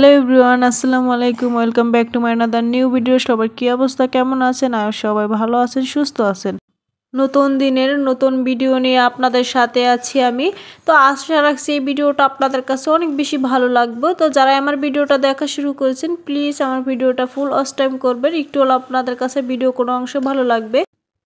Hello everyone, আসসালামু আলাইকুম। Welcome back to my another new video. সবার কী অবস্থা, কেমন আছেন? আর সবাই ভালো আছেন, সুস্থ আছেন। নতুন দিনের নতুন ভিডিও নিয়ে আপনাদের সাথে আছি আমি। তো আশা রাখছি এই ভিডিওটা আপনাদের কাছে অনেক বেশি ভালো লাগবে। তো যারা আমার ভিডিওটা দেখা শুরু করেছেন, প্লিজ আমার ভিডিওটা ফুল ওয়াচ টাইম করবেন। একটু হলো আপনাদের কাছে ভিডিও কোনো অংশ ভালো লাগবে।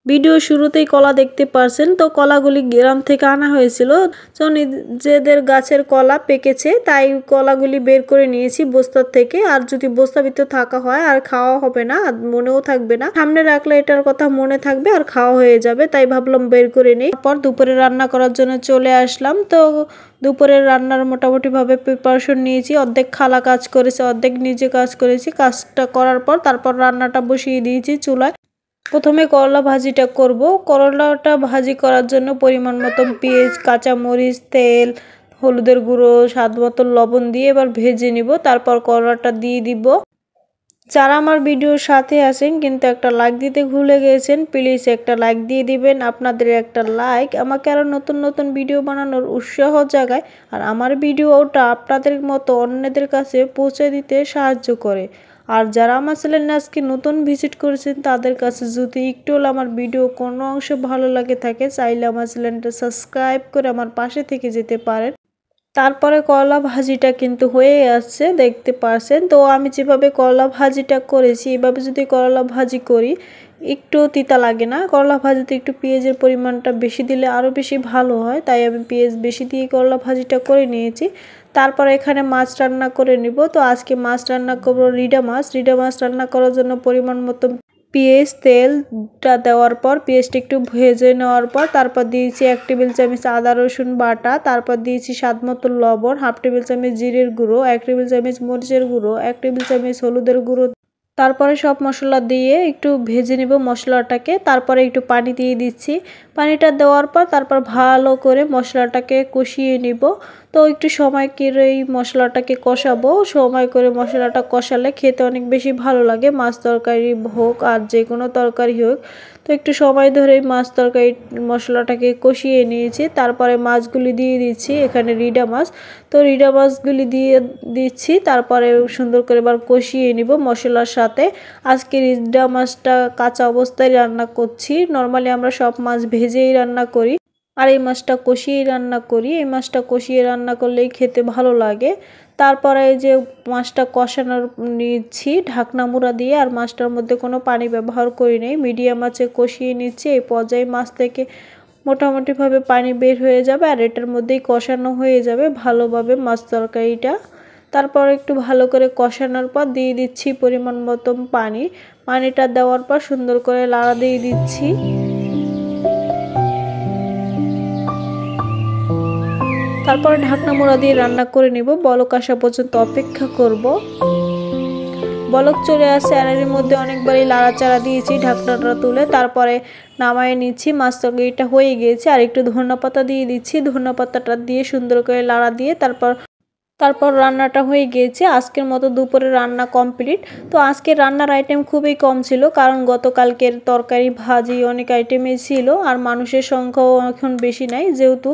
ভিডিও শুরুতেই কলা দেখতে পারছেন। তো কলাগুলি গ্রাম থেকে আনা হয়েছিল। তো নিজেদের গাছের কলা পেকেছে, তাই কলাগুলি বের করে নিয়েছি বস্তার থেকে। আর যদি বস্তার ভিতরে থাকা হয় আর খাওয়া হবে না, আর মনেও থাকবে না। সামনে রাখলে এটার কথা মনে থাকবে আর খাওয়া হয়ে যাবে, তাই ভাবলাম বের করে নেই। তারপর দুপুরে রান্না করার জন্য চলে আসলাম। তো দুপুরের রান্নার মোটামুটি ভাবে প্রিপারেশন নিয়েছি। অর্ধেক খালা কাজ করেছে, অর্ধেক নিজে কাজ করেছি। কাজটা করার পর তারপর রান্নাটা বসিয়ে দিয়েছি চুলায়। প্রথমে করলা ভাজিটা করব। করলাটা ভাজি করার জন্য পরিমাণ মতো পেঁয়াজ, কাঁচামরিচ, তেল, হলুদের গুঁড়ো, স্বাদ মতো লবণ দিয়ে এবার ভেজে নিব। তারপর করলাটা দিয়ে দিব। যারা আমার ভিডিওর সাথে আছেন কিন্তু একটা লাইক দিতে ভুলে গেছেন, প্লিজ একটা লাইক দিয়ে দিবেন। আপনাদের একটা লাইক আমাকে আরও নতুন নতুন ভিডিও বানানোর উৎসাহ জাগায়, আর আমার ভিডিওটা আপনাদের মতো অন্যদের কাছে পৌঁছে দিতে সাহায্য করে। আর যারা আমার চ্যানেলে আজকে নতুন ভিজিট করেছেন, তাদের কাছে যদি একটু হলে আমার ভিডিও কোনো অংশ ভালো লাগে থাকে, চাইলে আমার চ্যানেলটা সাবস্ক্রাইব করে আমার পাশে থেকে যেতে পারেন। তারপরে করলা ভাজিটা কিন্তু হয়ে আসছে, দেখতে পারছেন। তো আমি যেভাবে করলা ভাজিটা করেছি, এভাবে যদি করলা ভাজি করি একটু তিতা লাগে না। করলা ভাজিতে একটু পেঁয়াজের পরিমাণটা বেশি দিলে আরও বেশি ভালো হয়, তাই আমি পেঁয়াজ বেশি দিয়ে করলা ভাজিটা করে নিয়েছি। তারপর এখানে মাছ রান্না করে নিব। তো আজকে মাছ রান্না করবো রিডা মাছ। রিডা মাছ রান্না করার জন্য পরিমাণ মতো পেঁয়াজ, তেলটা দেওয়ার পর পেঁয়াজটা একটু ভেজে নেওয়ার পর তারপর দিয়েছি 1 টেবিল চামচ আদা রসুন বাটা। তারপর দিয়েছি স্বাদ মতো লবণ, 1/2 টেবিল চামচ জিরের গুঁড়ো, 1 টেবিল চামচ মরিচের গুঁড়ো, 1 টেবিল চামচ হলুদের গুঁড়ো। তারপরে সব মশলা দিয়ে একটু ভেজে নেব মশলাটাকে। তারপরে একটু পানি দিয়ে দিচ্ছি। পানিটা দেওয়ার পর তারপর ভালো করে মশলাটাকে কষিয়ে নিব। তো একটু সময় করে এই মশলাটাকে কষাবো। সময় করে মশলাটা কষালে খেতে অনেক বেশি ভালো লাগে, মাছ তরকারি হোক আর যে কোনো তরকারি হোক। তো একটু সময় ধরে মাছ তরকারি মশলাটাকে কষিয়ে নিয়েছি। তারপরে মাছগুলি দিয়ে দিচ্ছি, এখানে রিডা মাছ। তো রিডা মাছগুলি দিয়ে দিচ্ছি। তারপরে সুন্দর করে এবার কষিয়ে নিব মশলার সাথে। আজকে রিডা মাছটা কাঁচা অবস্থায় রান্না করছি। নর্মালি আমরা সব মাছ ভেজেই রান্না করি, আর এই মাছটা কষিয়েই রান্না করি। এই মাছটা কষিয়ে রান্না করলেই খেতে ভালো লাগে। তারপরে এই যে মাছটা কষানোর নিচ্ছি ঢাকনা মুড়া দিয়ে, আর মাছটার মধ্যে কোনো পানি ব্যবহার করি নাই। মিডিয়াম আঁচে কষিয়ে নিচ্ছি। এই পর্যায়ে মাছ থেকে মোটামুটিভাবে পানি বের হয়ে যাবে, আর এটার মধ্যেই কষানো হয়ে যাবে ভালোভাবে মাছ তরকারিটা। তারপর একটু ভালো করে কষানোর পর দিয়ে দিচ্ছি পরিমাণ মতো পানি। পানিটা দেওয়ার পর সুন্দর করে লাড়া দিয়ে দিচ্ছি। তারপর ঢাকনা মোড়া দিয়ে রান্না করে নিব। বলক আসা পর্যন্ত অপেক্ষা করব। বলক চলে আসে, আর এর মধ্যে অনেকবারই লাড়াচাড়া দিয়েছি ঢাকনাটা তুলে। তারপরে নামায় নিচ্ছি। মাছ তরকারিটা হয়ে গিয়েছে, আর একটু ধনেপাতা দিয়ে দিচ্ছি। ধনেপাতাটা দিয়ে সুন্দর করে লাড়া দিয়ে তারপর রান্নাটা হয়ে গিয়েছে। আজকের মতো দুপুরে রান্না কমপ্লিট। তো আজকে রান্নার আইটেম খুবই কম ছিল, কারণ গতকালকের তরকারি ভাজি অনেক আইটেমই ছিল, আর মানুষের সংখ্যাও এখন বেশি নাই। যেহেতু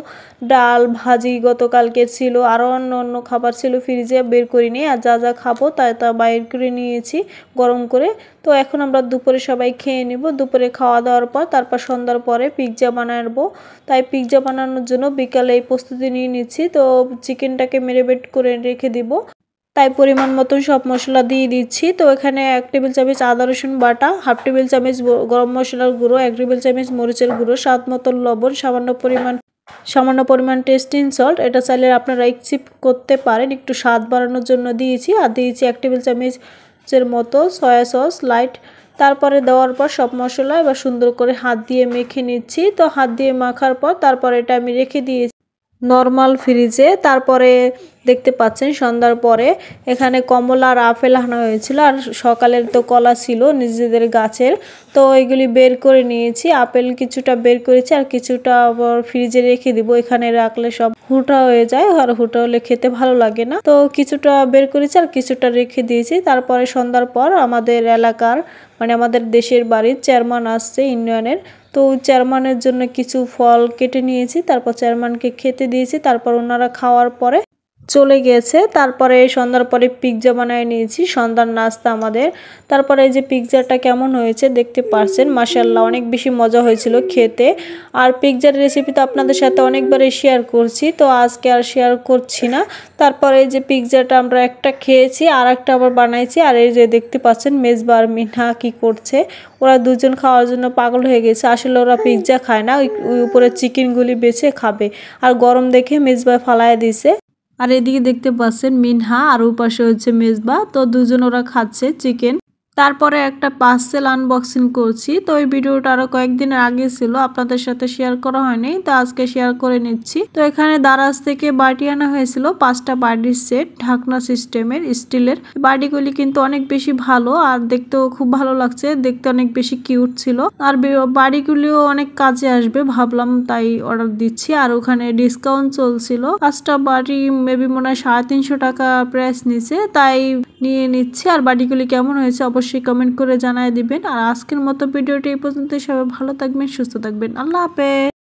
ডাল ভাজি গতকালকের ছিল, আরও অন্য অন্য খাবার ছিল, ফ্রিজে বের করিনি। আর যা যা খাবো তা বাইর করে নিয়েছি গরম করে। তো এখন আমরা দুপুরে সবাই খেয়ে নিব। দুপুরে খাওয়া দাওয়ার পর তারপর সন্ধ্যার পরে পিৎজা বানাবো। তাই পিৎজা বানানোর জন্য বিকালে এই প্রস্তুতি নিয়ে নিচ্ছি। তো চিকেনটাকে মেরিনেট করে রেখে দিব, তাই পরিমাণ মতন সব মশলা দিয়ে দিচ্ছি। তো এখানে 1 টেবিল চামচ আদা রসুন বাটা, 1/2 টেবিল চামচ গরম মশলার গুঁড়ো, 1 টেবিল চামচ মরিচের গুঁড়ো, স্বাদ মতন লবণ, সামান্য পরিমাণ টেস্টিং সল্ট। এটা চাইলে আপনারা স্কিপ করতে পারেন, একটু স্বাদ বাড়ানোর জন্য দিয়েছি। আর দিয়েছি 1 টেবিল চামচের মতো সয়া সস লাইট। তারপরে দেওয়ার পর সব মশলা এবার সুন্দর করে হাত দিয়ে মেখে নিচ্ছি। তো হাত দিয়ে মাখার পর তারপরে এটা আমি রেখে দিয়েছি নর্মাল ফ্রিজে। তারপরে দেখতে পাচ্ছেন সন্ধ্যার পরে এখানে কমলা আর আপেল আনা হয়েছিল, আর সকালের তো কলা ছিল নিজেদের গাছের। তো এগুলি বের করে নিয়েছি। আপেল কিছুটা বের করেছি, আর কিছুটা আবার ফ্রিজে রেখে দিব। এখানে রাখলে সব হুটা হয়ে যায়, আর হুটা হলে খেতে ভালো লাগে না। তো কিছুটা বের করেছি আর কিছুটা রেখে দিয়েছি। তারপরে সন্ধ্যার পর আমাদের এলাকার মানে আমাদের দেশের বাড়ির চেয়ারম্যান আসছে ইউনিয়নের। তো চেয়ারম্যানের জন্য কিছু ফল কেটে নিয়েছি, তারপর চেয়ারম্যানকে খেতে দিয়েছি। তারপর ওনারা খাওয়ার পরে চলে গিয়েছে। তারপরে সন্ধ্যার পরে পিৎজা বানিয়ে নিয়েছি, সন্ধ্যার নাস্তা আমাদের। তারপরে এই যে পিৎজাটা কেমন হয়েছে দেখতে পারছেন, মাশাআল্লাহ অনেক বেশি মজা হয়েছিল খেতে। আর পিৎজার রেসিপি তো আপনাদের সাথে অনেকবারই শেয়ার করছি, তো আজকে আর শেয়ার করছি না। তারপরে এই যে পিৎজাটা আমরা একটা খেয়েছি, আর একটা আবার বানাইছি। আর এই যে দেখতে পাচ্ছেন মেজবা আর মিনহা কি করছে, ওরা দুজন খাওয়ার জন্য পাগল হয়ে গেছে। আসলে ওরা পিৎজা খায় না, ওই উপরে চিকেনগুলি বেছে খাবে। আর গরম দেখে মেজবা ফালায় দিছে। আর এদিকে দেখতে পাচ্ছেন মিনহা আর ওপাশে হচ্ছে মেজবা, তো দুজন ওরা খাচ্ছে চিকেন। তারপরে একটা পার্সেল আনবক্সিং করছি, তো এই ভিডিওটা আরো কয়েকদিনের আগে ছিল, আপনাদের সাথে শেয়ার করা হয়নি, তো আজকে শেয়ার করে নিচ্ছি। তো এখানে দারাজ থেকে বাটি আনা হয়েছিল, 5টা বাটির সেট, ঢাকনা সিস্টেমের স্টিলের। বাটিগুলি কিন্তু অনেক বেশি ভালো আর দেখতেও খুব ভালো লাগছে, দেখতে অনেক বেশি কিউট ছিল। আর বাটিগুলিও অনেক কাজে আসবে ভাবলাম, তাই অর্ডার দিচ্ছি। আর ওখানে ডিসকাউন্ট চলছিল, 5টা বাটি মেবি মনে হয় 350 টাকা প্রাইস নিছে, তাই নিয়ে নিচ্ছি। আর বাটিগুলি কেমন হয়েছে অবশ্যই কমেন্ট করে জানায় দিবেন। আর আজকের মতো ভিডিওটি এই পর্যন্ত, সবাই ভালো থাকবেন, সুস্থ থাকবেন, আল্লাহ হাফেজ।